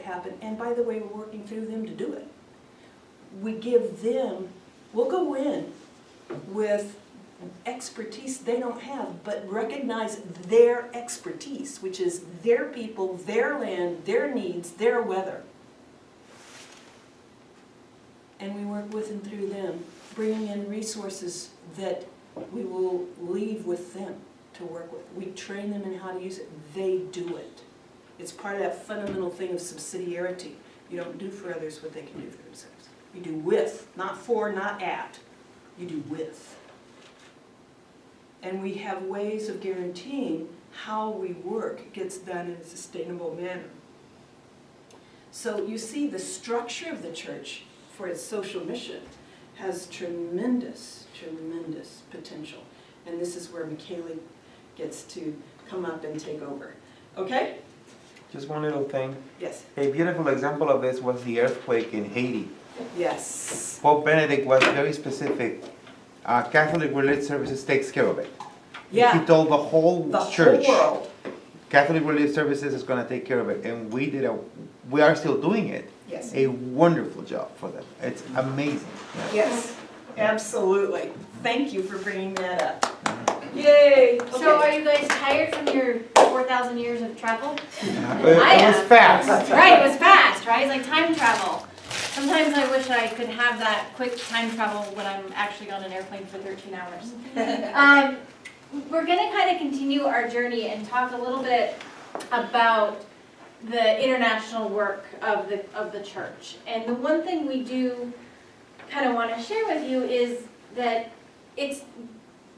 happen. And by the way, we're working through them to do it. We give them, we'll go in with expertise they don't have, but recognize their expertise, which is their people, their land, their needs, their weather. And we work with and through them, bringing in resources that we will leave with them to work with. We train them in how to use it. They do it. It's part of that fundamental thing of subsidiarity. You don't do for others what they can do for themselves. You do with, not for, not at. You do with. And we have ways of guaranteeing how we work gets done in a sustainable manner. So you see the structure of the church for its social mission has tremendous, tremendous potential. And this is where Michaela gets to come up and take over. Okay? Just one little thing. Yes. A beautiful example of this was the earthquake in Haiti. Yes. Pope Benedict was very specific. Catholic Religious Services takes care of it. Yeah. He told the whole church, whole world. Catholic Religious Services is going to take care of it. And we are still doing it. Yes. A wonderful job for them. It's amazing. Yes, absolutely. Thank you for bringing that up. Yay! Okay. So are you guys tired from your 4,000 years of travel? It was fast. Right, it was fast, right? It's like time travel. Sometimes I wish I could have that quick time travel when I'm actually on an airplane for 13 hours. We're going to kind of continue our journey and talk a little bit about the international work of the church. And the one thing we do kind of want to share with you is that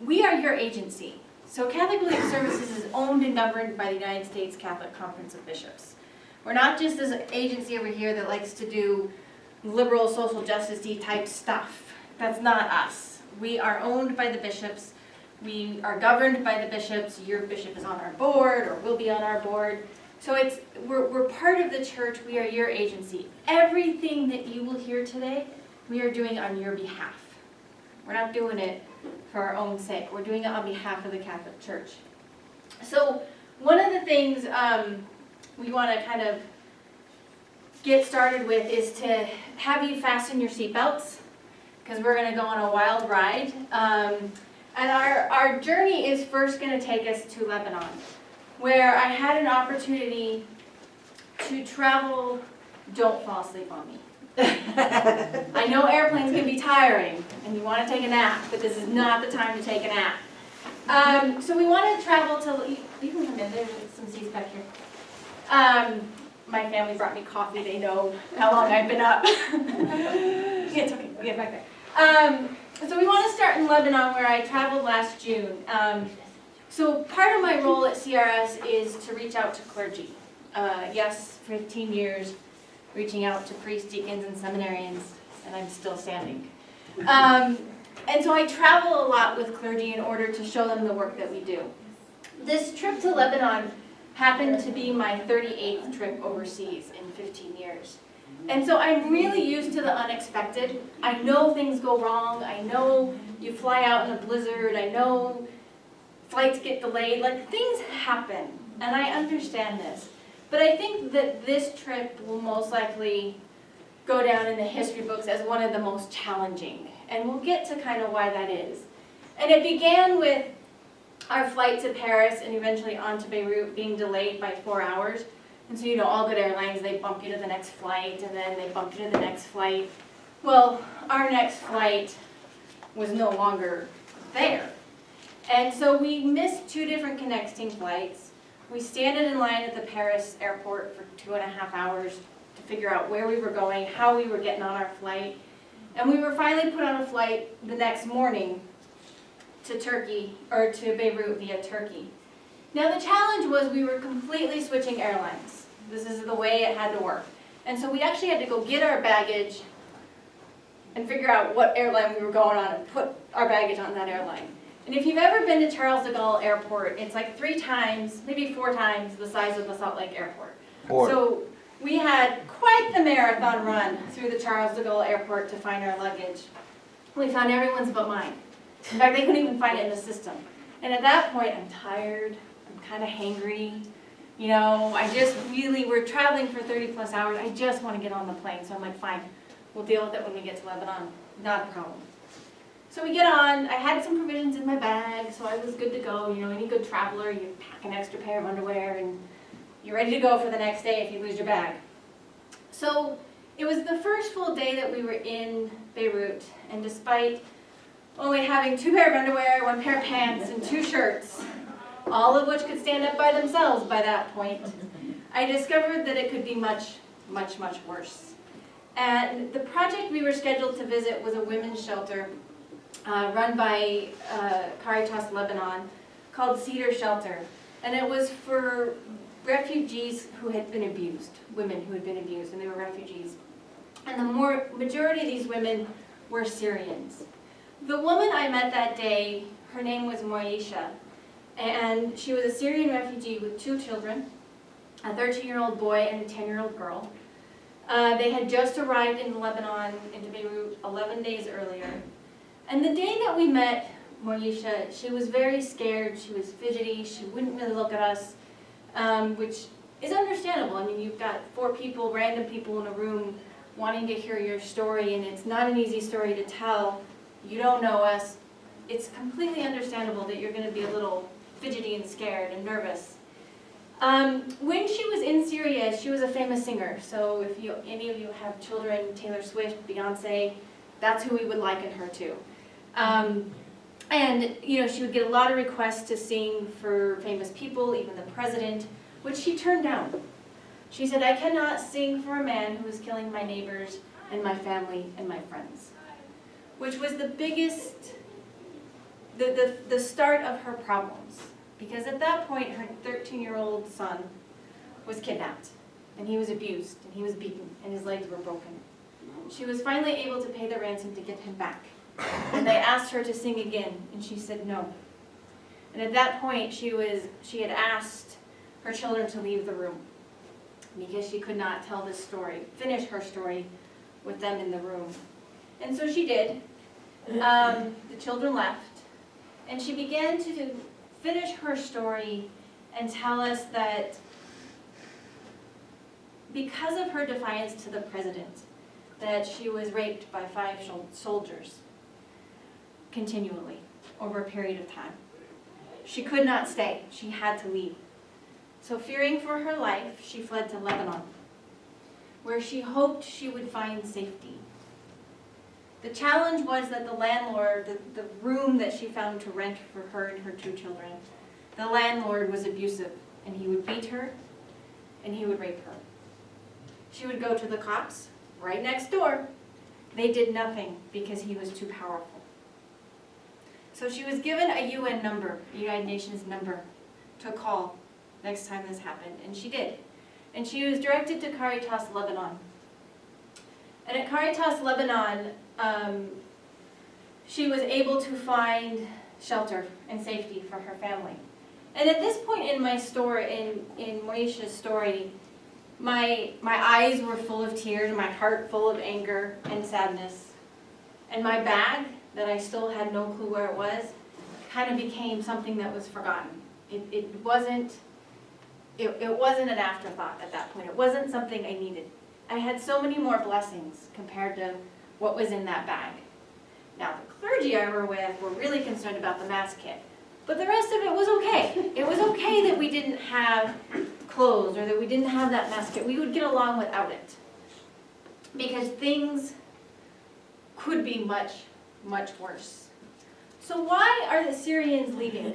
we are your agency. So Catholic Religious Services is owned and governed by the United States Catholic Conference of Bishops. We're not just this agency over here that likes to do liberal social justice-y type stuff. That's not us. We are owned by the bishops. We are governed by the bishops. Your bishop is on our board or will be on our board. So we're part of the church. We are your agency. Everything that you will hear today, we are doing on your behalf. We're not doing it for our own sake. We're doing it on behalf of the Catholic Church. So one of the things we want to kind of get started with is to have you fasten your seatbelts, because we're going to go on a wild ride. And our journey is first going to take us to Lebanon, where I had an opportunity to travel. Don't fall asleep on me. I know airplanes can be tiring and you want to take a nap, but this is not the time to take a nap. So we want to travel to, you can come in, there's some seats back here. My family brought me coffee, they know how long I've been up. Yeah, it's okay, get back there. So we want to start in Lebanon, where I traveled last June. So part of my role at CRS is to reach out to clergy. Yes, 15 years reaching out to priests, deacons, and seminarians, and I'm still standing. And so I travel a lot with clergy in order to show them the work that we do. This trip to Lebanon happened to be my 38th trip overseas in 15 years. And so I'm really used to the unexpected. I know things go wrong. I know you fly out in a blizzard. I know flights get delayed. Like, things happen, and I understand this. But I think that this trip will most likely go down in the history books as one of the most challenging. And we'll get to kind of why that is. And it began with our flight to Paris and eventually on to Beirut being delayed by 4 hours. And so, you know, all good airlines, they bump you to the next flight, and then they bump you to the next flight. Well, our next flight was no longer there. And so we missed 2 different connecting flights. We standed in line at the Paris airport for 2.5 hours to figure out where we were going, how we were getting on our flight. And we were finally put on a flight the next morning to Turkey, or to Beirut via Turkey. Now the challenge was we were completely switching airlines. This is the way it had to work. And so we actually had to go get our baggage and figure out what airline we were going on and put our baggage on that airline. And if you've ever been to Charles de Gaulle Airport, it's like 3 times, maybe 4 times the size of the Salt Lake Airport. So we had quite the marathon run through the Charles de Gaulle Airport to find our luggage. We found everyone's but mine. In fact, they couldn't even find it in the system. And at that point, I'm tired, I'm kind of hangry, You know, we're traveling for 30 plus hours. I just want to get on the plane. So I'm like, fine, we'll deal with it when we get to Lebanon. Not a problem. So we get on. I had some provisions in my bag, so I was good to go. You know, any good traveler, you pack an extra pair of underwear and you're ready to go for the next day if you lose your bag. So it was the first full day that we were in Beirut, and despite only having 2 pair of underwear, 1 pair of pants, and 2 shirts, all of which could stand up by themselves by that point, I discovered that it could be much, much, much worse. And the project we were scheduled to visit was a women's shelter run by Caritas Lebanon called Cedar Shelter. And it was for refugees who had been abused, women who had been abused, and they were refugees. And the majority of these women were Syrians. The woman I met that day, her name was Moisha, and she was a Syrian refugee with 2 children, a 13-year-old boy and a 10-year-old girl. They had just arrived in Lebanon, into Beirut, 11 days earlier. And the day that we met Moisha, she was very scared, she was fidgety, she wouldn't really look at us, which is understandable. I mean, you've got 4 people, random people in a room wanting to hear your story, and it's not an easy story to tell. You don't know us. It's completely understandable that you're going to be a little fidgety and scared and nervous. When she was in Syria, she was a famous singer. So if any of you have children, Taylor Swift, Beyonce, that's who we would liken her to. And you know, she would get a lot of requests to sing for famous people, even the president, which she turned down. She said, I cannot sing for a man who is killing my neighbors and my family and my friends. Which was the biggest, the start of her problems. Because at that point, her 13-year-old son was kidnapped, and he was abused, and he was beaten, and his legs were broken. She was finally able to pay the ransom to get him back. And they asked her to sing again, and she said no. And at that point, she had asked her children to leave the room, because she could not tell this story, finish her story with them in the room. And so she did. The children left, and she began to finish her story and tell us that because of her defiance to the president, that she was raped by 5 soldiers continually over a period of time. She could not stay. She had to leave. So fearing for her life, she fled to Lebanon, where she hoped she would find safety. The challenge was that the landlord, the room that she found to rent for her and her 2 children, the landlord was abusive, and he would beat her, and he would rape her. She would go to the cops right next door. They did nothing because he was too powerful. So she was given a UN number, a United Nations number, to call next time this happened, and she did. And she was directed to Caritas Lebanon. And at Caritas Lebanon, she was able to find shelter and safety for her family. And at this point in my story, in Moisha's story, my eyes were full of tears, my heart full of anger and sadness. And my bag, that I still had no clue where it was, kind of became something that was forgotten. It wasn't an afterthought at that point. It wasn't something I needed. I had so many more blessings compared to what was in that bag. Now, the clergy I were with were really concerned about the mass kit, but the rest of it was okay. It was okay that we didn't have clothes or that we didn't have that mass kit. We would get along without it, because things could be much, much worse. So why are the Syrians leaving?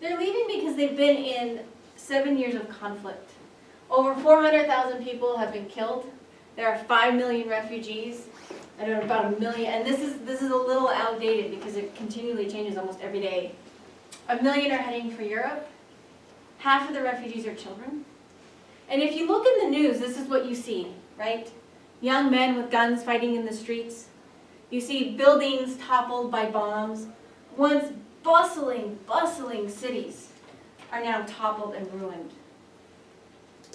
They're leaving because they've been in 7 years of conflict. Over 400,000 people have been killed. There are 5 million refugees, and there are about 1 million, and this is a little outdated because it continually changes almost every day. 1 million are heading for Europe. Half of the refugees are children. And if you look in the news, this is what you see, right? Young men with guns fighting in the streets. You see buildings toppled by bombs. Once bustling cities are now toppled and ruined.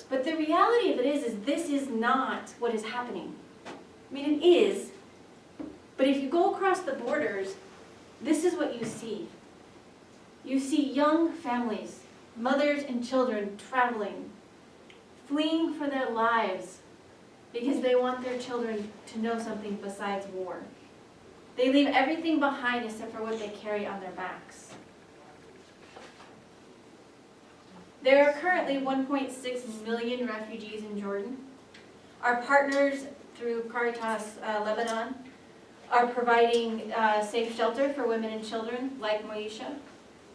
But the reality of it is this is not what is happening. I mean, it is, but if you go across the borders, this is what you see. You see young families mothers and children traveling, fleeing for their lives because they want their children to know something besides war. They leave everything behind except for what they carry on their backs. There are currently 1.6 million refugees in Jordan. Our partners through Caritas Lebanon are providing safe shelter for women and children like Moesha.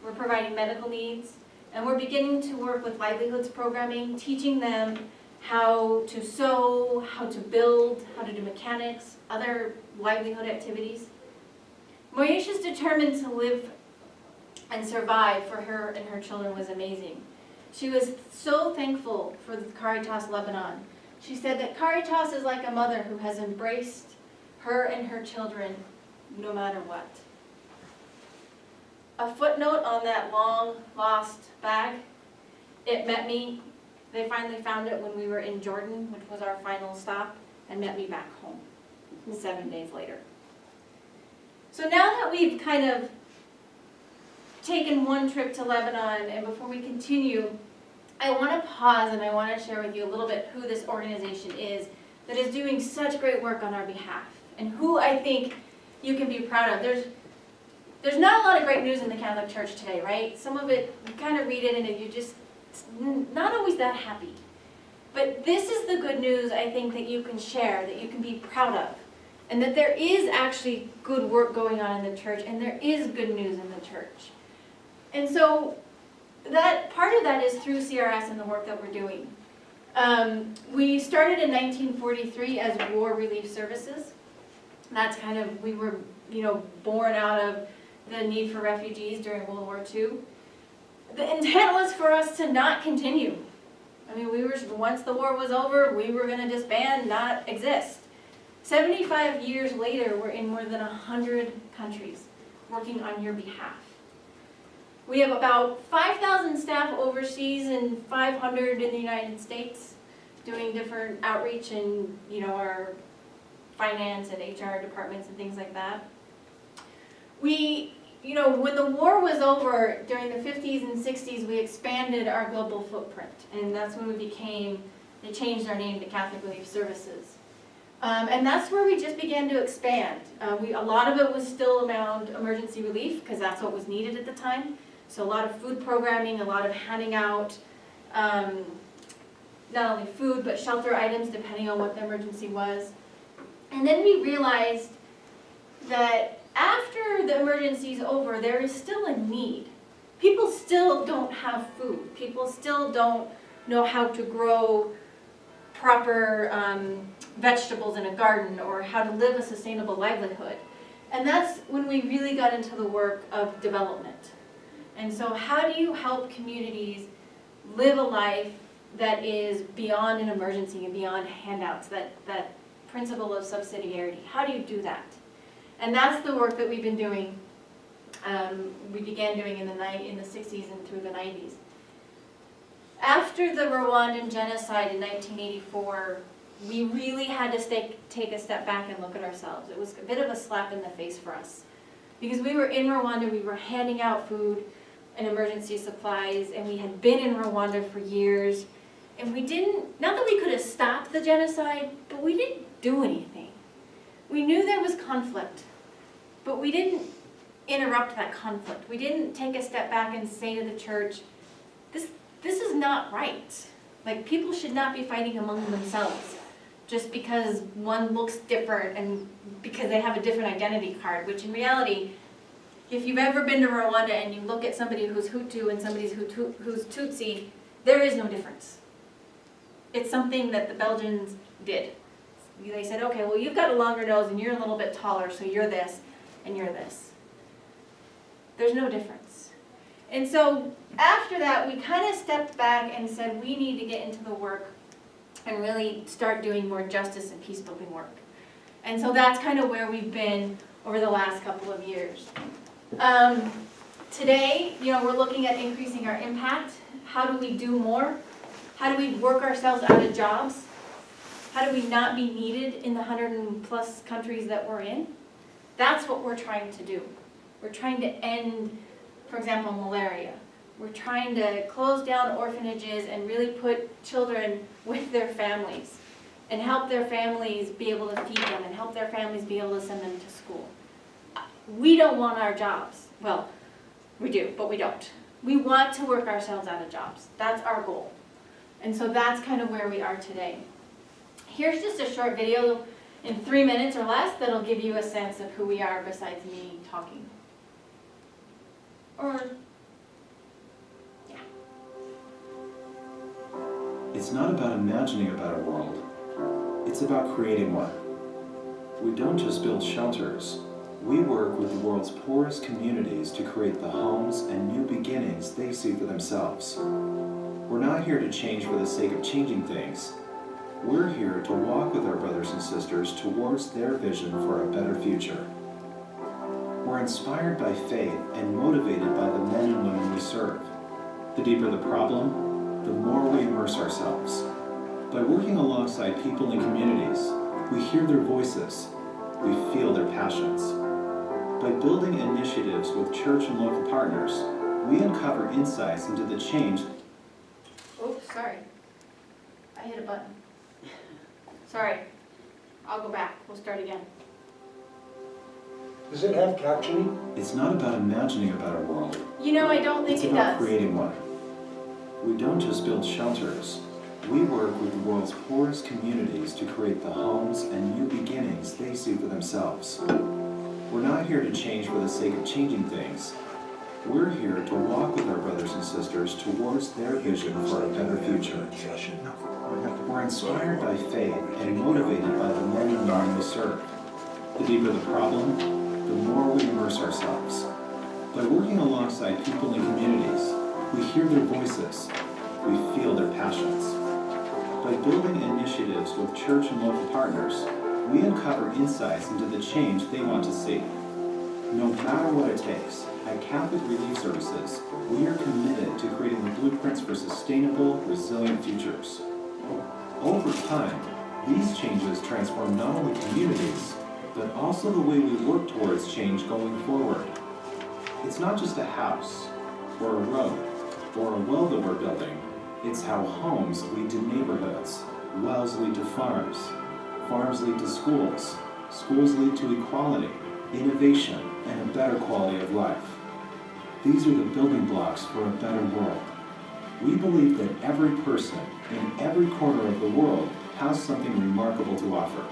We're providing medical needs, and we're beginning to work with livelihoods programming, teaching them how to sew, how to build, how to do mechanics, other livelihood activities. Moesha's determined to live and survive for her and her children was amazing. She was so thankful for the Caritas Lebanon. She said that Caritas is like a mother who has embraced her and her children no matter what. A footnote on that long lost bag, it met me. They finally found it when we were in Jordan, which was our final stop, and met me back home 7 days later. So now that we've kind of taken one trip to Lebanon, and before we continue, I want to pause and I want to share with you a little bit who this organization is that is doing such great work on our behalf, and who I think you can be proud of. There's not a lot of great news in the Catholic Church today, right? Some of it, you kind of read it and you're just not always that happy. But this is the good news I think that you can share, that you can be proud of. And that there is actually good work going on in the church, and there is good news in the church. And so that part of that is through CRS and the work that we're doing. We started in 1943 as War Relief Services. That's kind of, we were, born out of the need for refugees during World War II. The intent was for us to not continue. I mean, once the war was over, we were going to disband, not exist. 75 years later, we're in more than 100 countries working on your behalf. We have about 5,000 staff overseas and 500 in the United States doing different outreach in, our finance and HR departments and things like that. We, when the war was over during the 50s and 60s, we expanded our global footprint, and that's when they changed our name to Catholic Relief Services. And that's where we just began to expand. A lot of it was still around emergency relief, because that's what was needed at the time. So a lot of food programming, a lot of handing out not only food, but shelter items, depending on what the emergency was. And then we realized that after the emergency's over, there is still a need. People still don't have food. People still don't know how to grow proper vegetables in a garden, or how to live a sustainable livelihood. And that's when we really got into the work of development. And so how do you help communities live a life that is beyond an emergency and beyond handouts, that principle of subsidiarity? How do you do that? And that's the work that we've been doing. We began doing in the 60s and through the 90s. After the Rwandan genocide in 1984, we really had to take a step back and look at ourselves. It was a bit of a slap in the face for us. Because we were in Rwanda, we were handing out food and emergency supplies, and we had been in Rwanda for years. And we didn't, not that we could have stopped the genocide, but we didn't do anything. We knew there was conflict, but we didn't interrupt that conflict. We didn't take a step back and say to the church, this is not right. Like, people should not be fighting among themselves just because one looks different and because they have a different identity card, which in reality, if you've ever been to Rwanda and you look at somebody who's Hutu and somebody who's Tutsi, there is no difference. It's something that the Belgians did. They said, okay, well, you've got a longer nose and you're a little bit taller, so you're this and you're this. There's no difference. And so after that, we kind of stepped back and said, we need to get into the work and really start doing more justice and peace-building work. And so that's kind of where we've been over the last couple of years. Today, we're looking at increasing our impact. How do we do more? How do we work ourselves out of jobs? How do we not be needed in the 100+ countries that we're in? That's what we're trying to do. We're trying to end, for example, malaria. We're trying to close down orphanages and really put children with their families and help their families be able to feed them and help their families be able to send them to school. We don't want our jobs. Well, we do, but we don't. We want to work ourselves out of jobs. That's our goal. And so that's kind of where we are today. Here's just a short video in 3 minutes or less that'll give you a sense of who we are besides me talking. Or, yeah. It's not about imagining a better world. It's about creating one. We don't just build shelters. We work with the world's poorest communities to create the homes and new beginnings they see for themselves. We're not here to change for the sake of changing things. We're here to walk with our brothers and sisters towards their vision for a better future. We're inspired by faith and motivated by the men and women we serve. The deeper the problem, the more we immerse ourselves. By working alongside people in communities, we hear their voices, we feel their passions. By building initiatives with church and local partners, we uncover insights into the change. Oops, sorry. I hit a button. Sorry. I'll go back. We'll start again. Does it have captioning? It's not about imagining a better world. You know, I don't think It's it about does. creating one. We don't just build shelters. We work with the world's poorest communities to create the homes and new beginnings they see for themselves. We're not here to change for the sake of changing things. We're here to walk with our brothers and sisters towards their vision for a better future. We're inspired by faith and motivated by the men and women we serve. The deeper the problem, the more we immerse ourselves. By working alongside people in communities, we hear their voices, we feel their passions. By building initiatives with church and local partners, we uncover insights into the change they want to see. No matter what it takes, at Catholic Relief Services, we are committed to creating the blueprints for sustainable, resilient futures. Over time, these changes transform not only communities, but also the way we work towards change going forward. It's not just a house, or a road, or a well that we're building. It's how homes lead to neighborhoods, wells lead to farms, farms lead to schools, schools lead to equality, innovation, and a better quality of life. These are the building blocks for a better world. We believe that every person in every corner of the world has something remarkable to offer.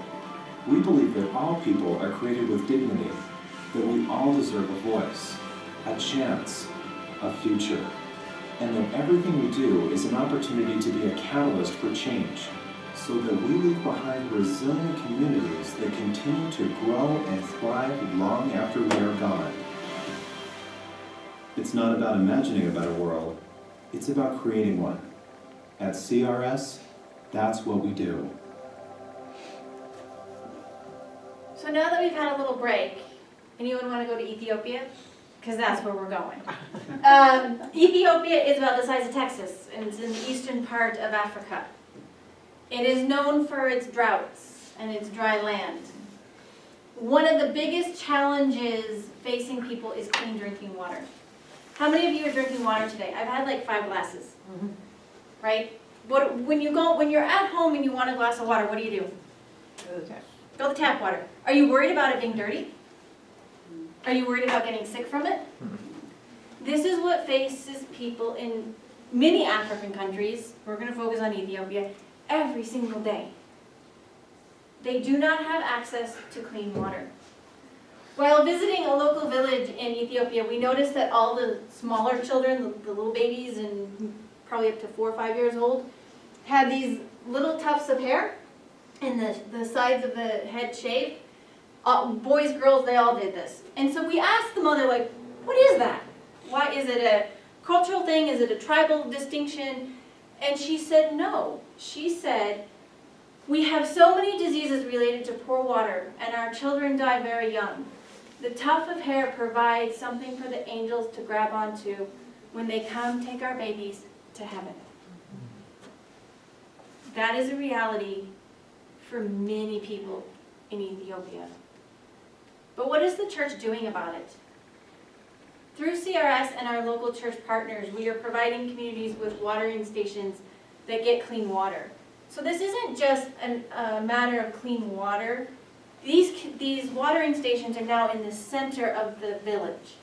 We believe that all people are created with dignity, that we all deserve a voice, a chance, a future, and that everything we do is an opportunity to be a catalyst for change, so that we leave behind resilient communities that continue to grow and thrive long after we are gone. It's not about imagining a better world, it's about creating one. At CRS, that's what we do. So now that we've had a little break, anyone want to go to Ethiopia? Because that's where we're going. Ethiopia is about the size of Texas, and it's in the eastern part of Africa. It is known for its droughts and its dry land. One of the biggest challenges facing people is clean drinking water. How many of you are drinking water today? I've had like 5 glasses, right? When you're at home and you want a glass of water, what do you do? Go to tap water. Are you worried about it being dirty? Are you worried about getting sick from it? This is what faces people in many African countries, we're going to focus on Ethiopia, every single day. They do not have access to clean water. While visiting a local village in Ethiopia, we noticed that all the smaller children, the little babies and probably up to 4 or 5 years old, had these little tufts of hair and the sides of the head shaved. Boys, girls, they all did this. And so we asked the mother, like, what is that? Why, is it a cultural thing? Is it a tribal distinction? And she said no. She said, we have so many diseases related to poor water, and our children die very young. The tuft of hair provides something for the angels to grab onto when they come take our babies to heaven. That is a reality for many people in Ethiopia. But what is the church doing about it? Through CRS and our local church partners, we are providing communities with watering stations that get clean water. So this isn't just a matter of clean water. These watering stations are now in the center of the village.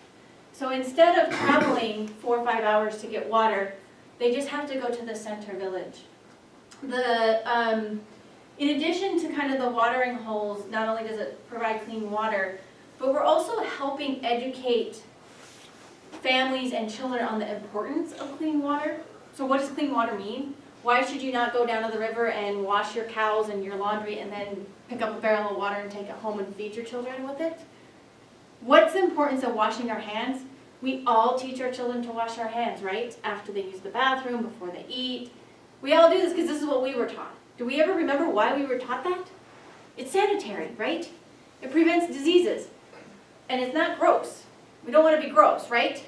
So instead of traveling 4 or 5 hours to get water, they just have to go to the center village. In addition to kind of the watering holes, not only does it provide clean water, but we're also helping educate families and children on the importance of clean water. So what does clean water mean? Why should you not go down to the river and wash your cows and your laundry and then pick up a barrel of water and take it home and feed your children with it? What's the importance of washing our hands? We all teach our children to wash our hands, right? After they use the bathroom, before they eat. We all do this because this is what we were taught. Do we ever remember why we were taught that? It's sanitary, right? It prevents diseases. And it's not gross. We don't want to be gross, right?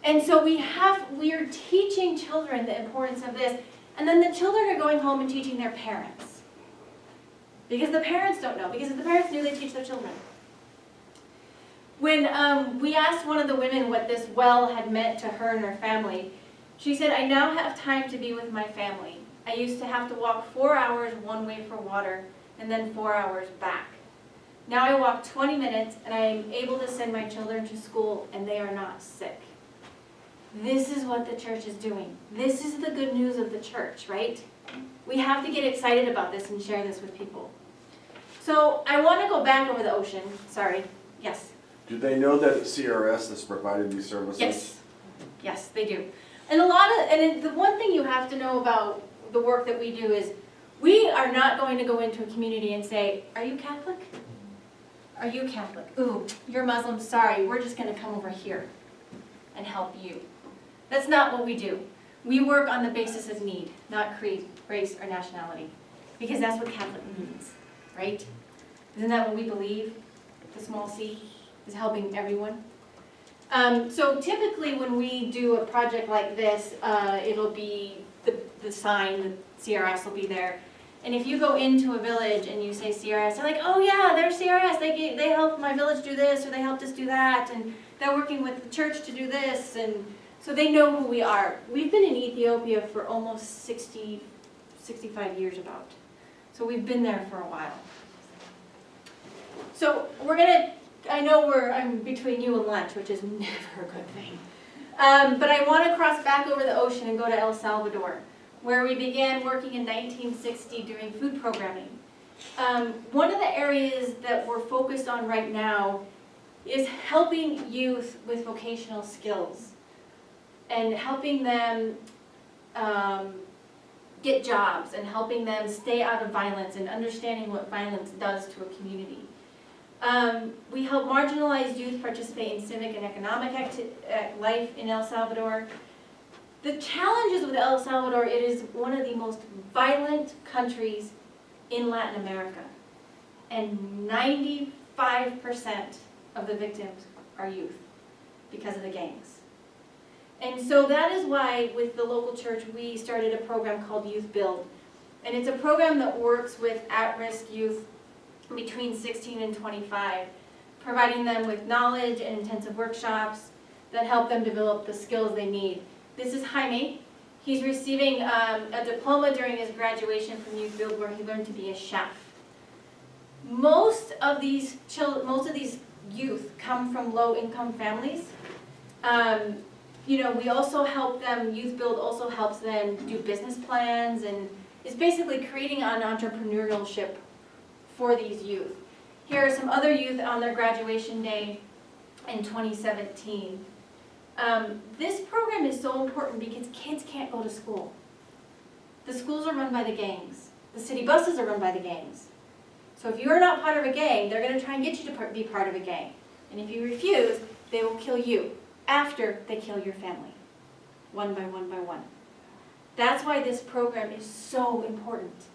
And so we are teaching children the importance of this. And then the children are going home and teaching their parents. Because the parents don't know. Because if the parents knew, they'd teach their children. When we asked one of the women what this well had meant to her and her family, she said, "I now have time to be with my family. I used to have to walk 4 hours one way for water and then 4 hours back. Now I walk 20 minutes and I am able to send my children to school and they are not sick." This is what the church is doing. This is the good news of the church, right? We have to get excited about this and share this with people. So I want to go back over the ocean. Sorry. Yes. Do they know that it's CRS that's providing these services? Yes. Yes, they do. And the one thing you have to know about the work that we do is we are not going to go into a community and say, "Are you Catholic? Are you Catholic? Ooh, you're Muslim. Sorry, we're just going to come over here and help you." That's not what we do. We work on the basis of need, not creed, race, or nationality. Because that's what Catholic means, right? Isn't that what we believe? The small c is helping everyone. So typically when we do a project like this, it'll be the sign, the CRS will be there. And if you go into a village and you say CRS, they're like, "Oh yeah, they're CRS. They help my village do this, or they helped us do that, and they're working with the church to do this." And so they know who we are. We've been in Ethiopia for almost 65 years about. So we've been there for a while. So I'm between you and lunch, which is never a good thing. But I want to cross back over the ocean and go to El Salvador, where we began working in 1960 doing food programming. One of the areas that we're focused on right now is helping youth with vocational skills and helping them get jobs and helping them stay out of violence and understanding what violence does to a community. We help marginalized youth participate in civic and economic life in El Salvador. The challenges with El Salvador, it is one of the most violent countries in Latin America. And 95% of the victims are youth because of the gangs. And so that is why with the local church we started a program called Youth Build. And it's a program that works with at-risk youth between 16 and 25, providing them with knowledge and intensive workshops that help them develop the skills they need. This is Jaime. He's receiving a diploma during his graduation from Youth Build where he learned to be a chef. Most of these youth come from low-income families. We also help them, Youth Build also helps them do business plans, and it's basically creating an entrepreneurship for these youth. Here are some other youth on their graduation day in 2017. This program is so important because kids can't go to school. The schools are run by the gangs. The city buses are run by the gangs. So if you're not part of a gang, they're going to try and get you to be part of a gang. And if you refuse, they will kill you after they kill your family, one by one by one. That's why this program is so important,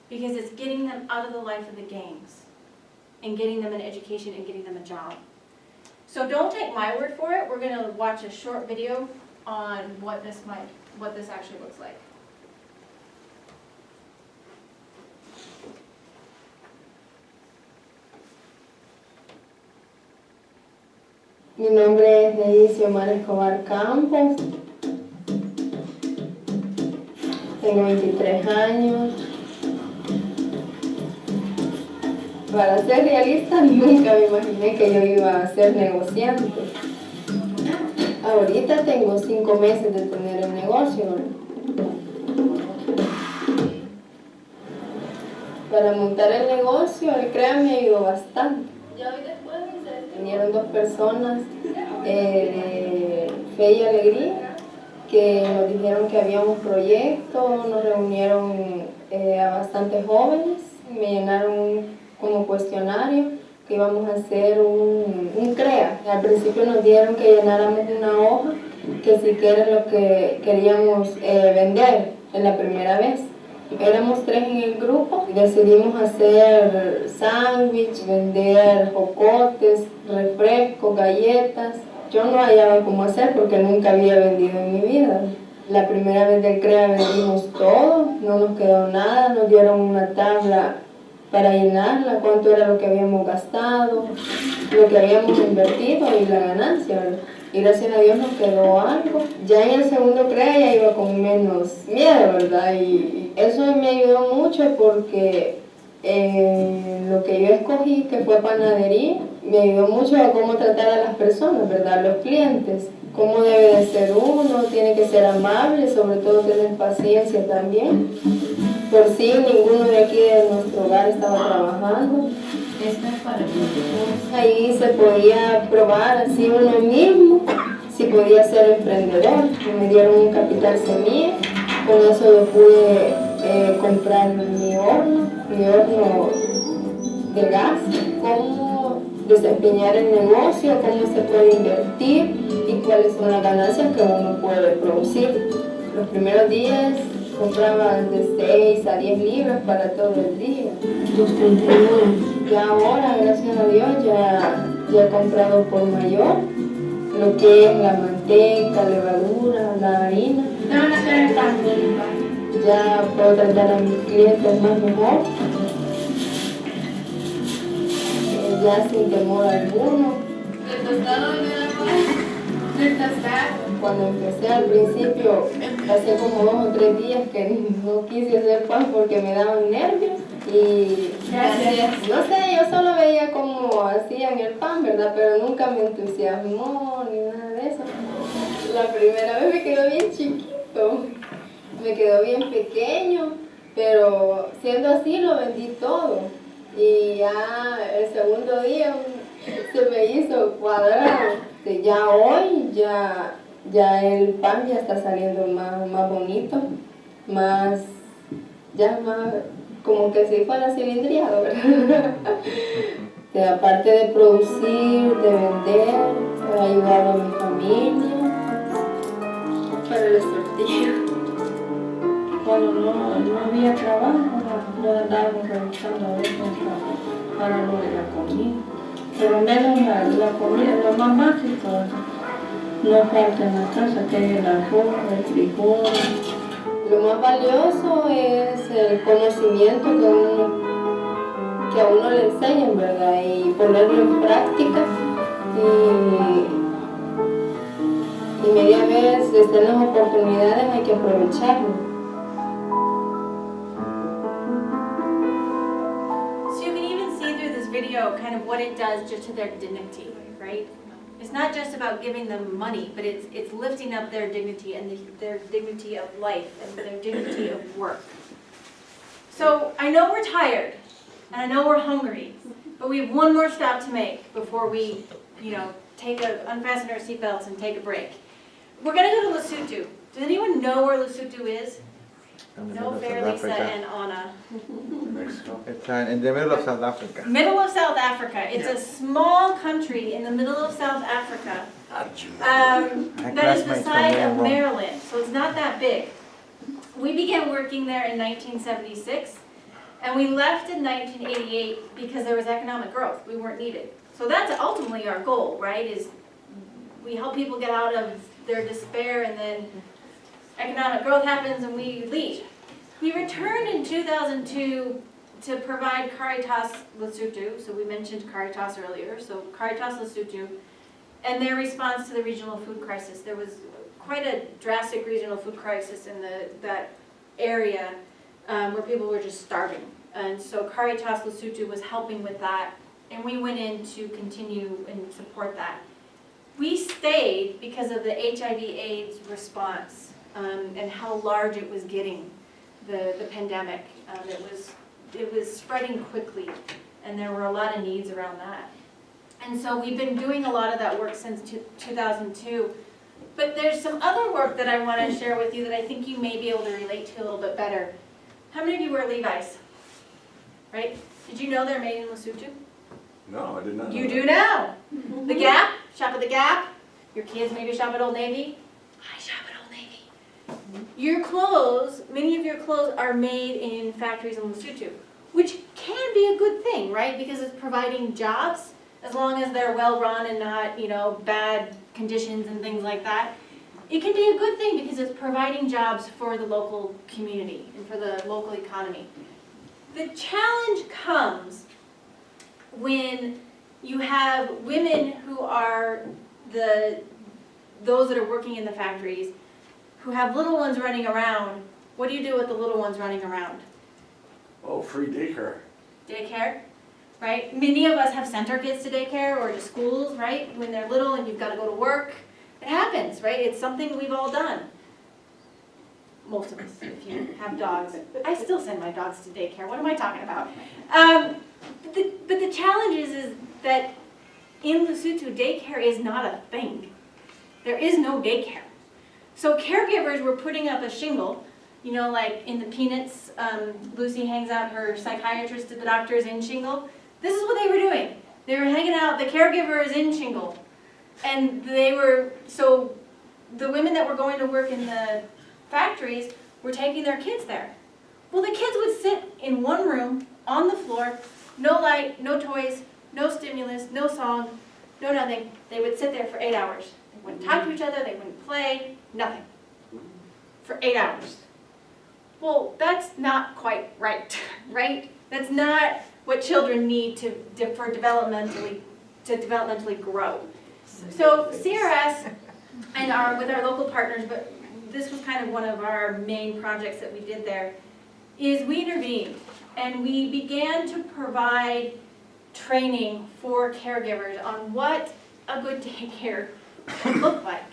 because it's getting them out of the life of the gangs and getting them an education and getting them a job. So don't take my word for it. We're going to watch a short video on what this actually looks like. Mi nombre es Neisy Omar Escobar Campos. Tengo 23 años. Para ser realista, nunca me imaginé que yo iba a ser negociante. Ahorita tengo 5 meses de tener el negocio. Para montar el negocio, el CREA me ayudó bastante. Vinieron 2 personas de Fe y Alegría que nos dijeron que había un proyecto, nos reunieron a bastantes jóvenes, me llenaron como cuestionario que íbamos a hacer un CREA. Al principio nos dieron que llenáramos una hoja que siquiera es lo que queríamos vender en la primera vez. Éramos 3 en el grupo y decidimos hacer sándwich, vender jocotes, refrescos, galletas. Yo no hallaba cómo hacer porque nunca había vendido en mi vida. La primera vez del CREA vendimos todo, no nos quedó nada, nos dieron una tabla para llenarla, cuánto era lo que habíamos gastado, lo que habíamos invertido y la ganancia, ¿verdad? Y gracias a Dios nos quedó algo. Ya en el segundo CREA ya iba con menos miedo, ¿verdad? Y eso me ayudó mucho porque lo que yo escogí, que fue panadería, me ayudó mucho a cómo tratar a las personas, ¿verdad? Los clientes, cómo debe de ser uno, tiene que ser amable, sobre todo tener paciencia también. Por si ninguno de aquí de nuestro hogar estaba trabajando. Ahí se podía probar así uno mismo, si podía ser emprendedor. Me dieron un capital semilla, con eso yo pude comprar mi horno de gas, cómo desempeñar el negocio, cómo se puede invertir y cuáles son las ganancias que uno puede producir. Los primeros días compraba de 6 a 10 libras para todo el día. Ya ahora, gracias a Dios, ya he comprado por mayor lo que es la manteca, levadura, la harina. Ya puedo tratar a mis clientes más mejor, ya sin temor alguno. Cuando empecé al principio, hace como 2 o 3 días que no quise hacer pan porque me daban nervios. Y no sé, yo solo veía cómo hacían el pan, ¿verdad? Pero nunca me entusiasmó ni nada de eso. La primera vez me quedó bien chiquito, me quedó bien pequeño, pero siendo así lo vendí todo. Y ya el segundo día se me hizo cuadrado. Ya hoy, ya el pan ya está saliendo más bonito, más como que si fuera cilindriado, ¿verdad? Aparte de producir, de vender, he ayudado a mi familia para el sorteo. Cuando no había trabajo, lo andábamos revisando a veces para lo de la comida. Por lo menos la comida, lo más básico, no falta en la casa, que es el arroz, el frijol. Lo más valioso es el conocimiento que a uno le enseñan, ¿verdad? Y ponerlo en práctica. Y media vez estén las oportunidades, hay que aprovecharlo. So you can even see through this video kind of what it does just to their dignity, right? It's not just about giving them money, but it's lifting up their dignity and their dignity of life and their dignity of work. So I know we're tired and I know we're hungry, but we have one more stop to make before we, unfasten our seatbelts and take a break. We're gonna go to Lesotho. Does anyone know where Lesotho is? No, Fair, Lisa, and Anna. It's in the middle of South Africa. Middle of South Africa. It's a small country in the middle of South Africa that is the size of Maryland, so it's not that big. We began working there in 1976, and we left in 1988 because there was economic growth. We weren't needed. So that's ultimately our goal, right, is we help people get out of their despair, and then economic growth happens and we leave. We returned in 2002 to provide Caritas Lesotho, so we mentioned Caritas earlier, so Caritas Lesotho and their response to the regional food crisis. There was quite a drastic regional food crisis in that area where people were just starving. And so Caritas Lesotho was helping with that, and we went in to continue and support that. We stayed because of the HIV/AIDS response and how large it was getting, the pandemic. It was spreading quickly, and there were a lot of needs around that. And so we've been doing a lot of that work since 2002. But there's some other work that I want to share with you that I think you may be able to relate to a little bit better. How many of you wear Levi's? Right? Did you know they're made in Lesotho? No, I did not know You that. do now. The Gap, shop at the Gap. Your kids maybe shop at Old Navy. I shop at Old Navy. Your clothes, many of your clothes are made in factories in Lesotho, which can be a good thing, right? Because it's providing jobs, as long as they're well run and not, bad conditions and things like that. It can be a good thing because it's providing jobs for the local community and for the local economy. The challenge comes when you have women who are those that are working in the factories, who have little ones running around. What do you do with the little ones running around? Oh, free daycare. Daycare, right? Many of us have sent our kids to daycare or to schools, right? When they're little and you've got to go to work. It happens, right? It's something we've all done. Most of us, if you have dogs. I still send my dogs to daycare. What am I talking about? But the challenge is that in Lesotho, daycare is not a thing. There is no daycare. So caregivers were putting up a shingle, like in the Peanuts, Lucy hangs out her psychiatrist at the doctor's in shingle. This is what they were doing. They were hanging out, the caregiver is in shingle. And so the women that were going to work in the factories were taking their kids there. Well, the kids would sit in one room, on the floor, no light, no toys, no stimulus, no song, no nothing. They would sit there for 8 hours. They wouldn't talk to each other, they wouldn't play, nothing. For 8 hours. Well, that's not quite right, right? That's not what children need for developmentally grow. So CRS and with our local partners, but this was kind of one of our main projects that we did there, is we intervened and we began to provide training for caregivers on what a good daycare should look like.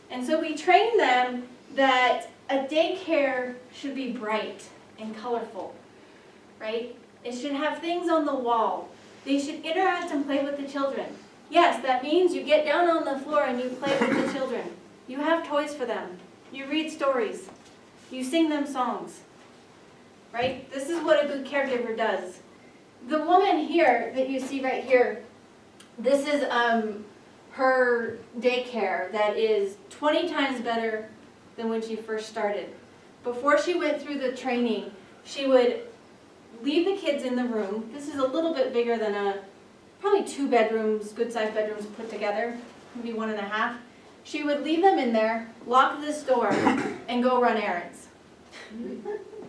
And so we trained them that a daycare should be bright and colorful, right? It should have things on the wall. They should interact and play with the children. Yes, that means you get down on the floor and you play with the children. You have toys for them. You read stories. You sing them songs, right? This is what a good caregiver does. The woman here that you see right here, this is her daycare that is 20 times better than when she first started. Before she went through the training, she would leave the kids in the room. This is a little bit bigger than probably 2 bedrooms, good-sized bedrooms put together, maybe 1.5. She would leave them in there, lock this door, and go run errands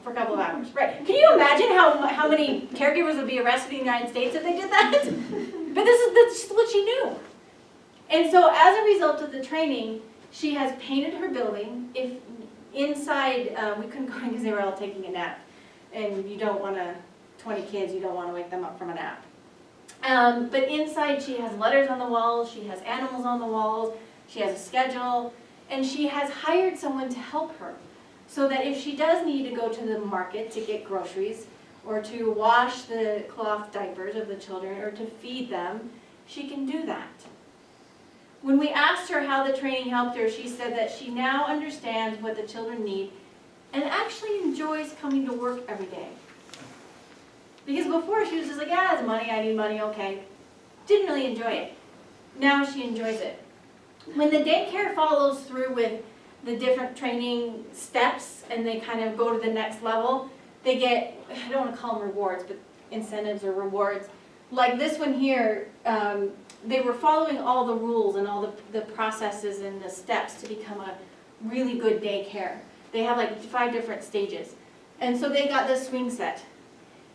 for a couple of hours. Right? Can you imagine how many caregivers would be arrested in the United States if they did that? But that's just what she knew. And so as a result of the training, she has painted her building. If inside, we couldn't go in because they were all taking a nap. And you don't want 20 kids, you don't want to wake them up from a nap. But inside she has letters on the walls, she has animals on the walls, she has a schedule, and she has hired someone to help her. So that if she does need to go to the market to get groceries, or to wash the cloth diapers of the children, or to feed them, she can do that. When we asked her how the training helped her, she said that she now understands what the children need and actually enjoys coming to work every day. Because before she was just like, yeah, it's money, I need money, okay. Didn't really enjoy it. Now she enjoys it. When the daycare follows through with the different training steps and they kind of go to the next level, they get, I don't want to call them rewards, but incentives or rewards. Like this one here, they were following all the rules and all the processes and the steps to become a really good daycare. They have like 5 different stages. And so they got this swing set.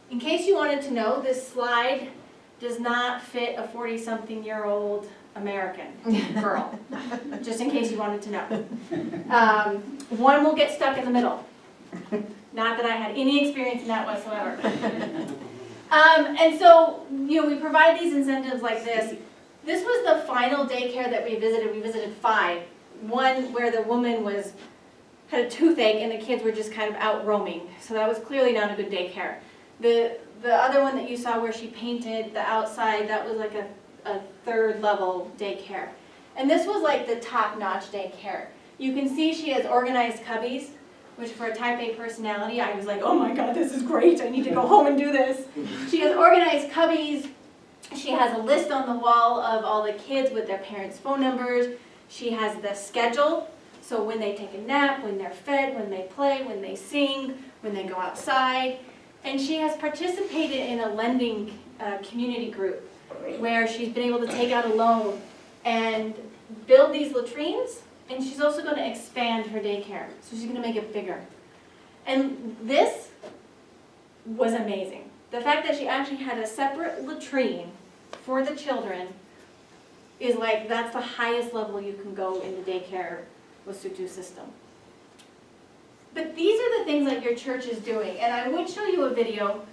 In case you wanted to know, this slide does not fit a 40-something-year-old American girl, just in case you wanted to know. One will get stuck in the middle. Not that I had any experience in that whatsoever. And so, we provide these incentives like this. This was the final daycare that we visited. We visited 5. One where the woman had a toothache and the kids were just kind of out roaming. So that was clearly not a good daycare. The other one that you saw where she painted the outside, that was like a 3rd level daycare. And this was like the top-notch daycare. You can see she has organized cubbies, which for a type A personality, I was like, oh my God, this is great. I need to go home and do this. She has organized cubbies. She has a list on the wall of all the kids with their parents' phone numbers. She has the schedule. So when they take a nap, when they're fed, when they play, when they sing, when they go outside. And she has participated in a lending community group where she's been able to take out a loan and build these latrines, and she's also going to expand her daycare. So she's going to make it bigger. And this was amazing. The fact that she actually had a separate latrine for the children is like, that's the highest level you can go in the daycare Wasutu system. But these are the things that your church is doing. And I would show you a video,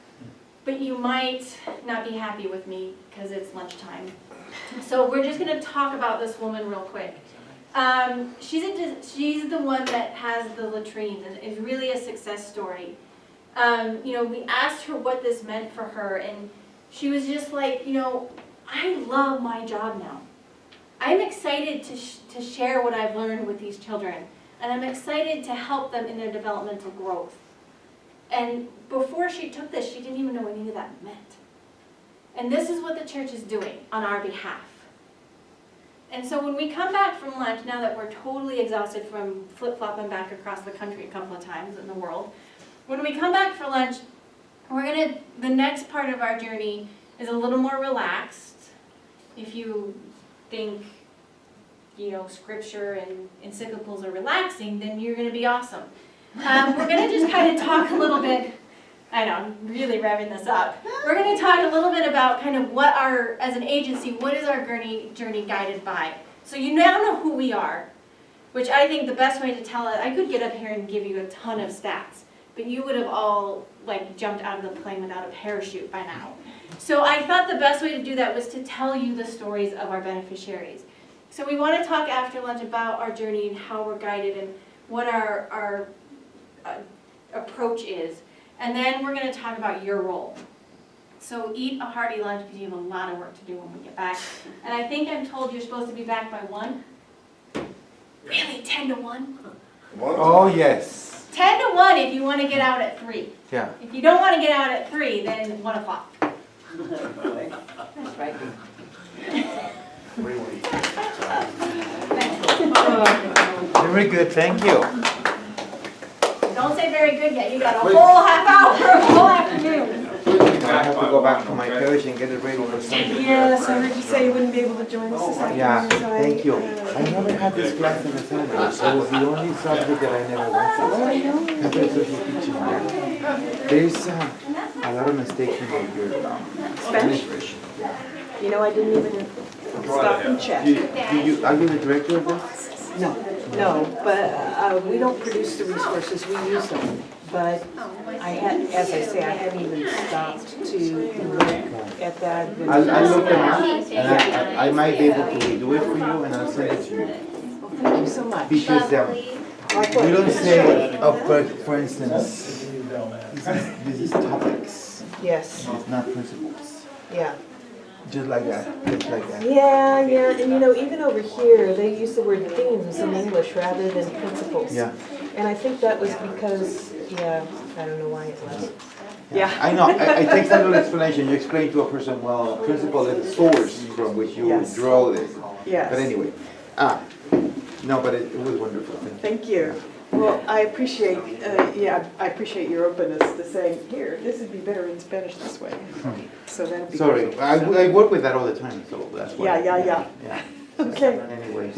but you might not be happy with me because it's lunchtime. So we're just going to talk about this woman real quick. She's the one that has the latrines and is really a success story. We asked her what this meant for her, and she was just like, I love my job now. I'm excited to share what I've learned with these children, and I'm excited to help them in their developmental growth. And before she took this, she didn't even know what any of that meant. And this is what the church is doing on our behalf. And so when we come back from lunch, now that we're totally exhausted from flip-flopping back across the country a couple of times in the world, when we come back for lunch, the next part of our journey is a little more relaxed. If you think, scripture and encyclicals are relaxing, then you're going to be awesome. We're going to just kind of talk a little bit, I know, I'm really revving this up. We're going to talk a little bit about kind of as an agency, what is our journey guided by? So you now know who we are, which I think the best way to tell it, I could get up here and give you a ton of stats, but you would have all jumped out of the plane without a parachute by now. So I thought the best way to do that was to tell you the stories of our beneficiaries. So we want to talk after lunch about our journey and how we're guided and what our approach is. And then we're going to talk about your role. So eat a hearty lunch because you have a lot of work to do when we get back. And I think I'm told you're supposed to be back by 1. Really? 10 to 1? Oh, yes. 10 to 1 if you want to get out at 3. Yeah. If you don't want to get out at 3, then 1 o'clock. That's right. Very good, thank you. Don't say very good yet. You got a whole half hour, a whole afternoon. I have to go back to my coach and get it ready for Sunday. Yes, I heard you say you wouldn't be able to join us this afternoon. Yeah, so thank you. I never had this class in the Sunday. It was the only subject that I never went to. After social teaching, yeah. There's a lot of mistakes in your Spanish. I didn't even stop and check. Are you the director of this? No, but we don't produce the resources, we use them. But as I say, I hadn't even stopped to look at that. I'll look them up, and I might be able to do it for you, and I'll send it to you. Well, thank you so much. Because we don't say, for instance, this is topics. Yes, It's not principles. yeah. Just like that, just like that. Yeah, and even over here, they use the word themes in English rather than principles. Yeah. And I think that was because, I don't know why it was. Yeah. I know, it takes a little explanation. You explain to a person, well, principle is the source from which you Yes. draw this. Yes. But anyway, no, but it was wonderful. Thank you. Well, I appreciate, I appreciate your openness to saying, here, this would be better in Spanish this way. So that'd be Sorry, great. I work with that all the time, so that's why. Yeah. Yeah. Okay. Anyways.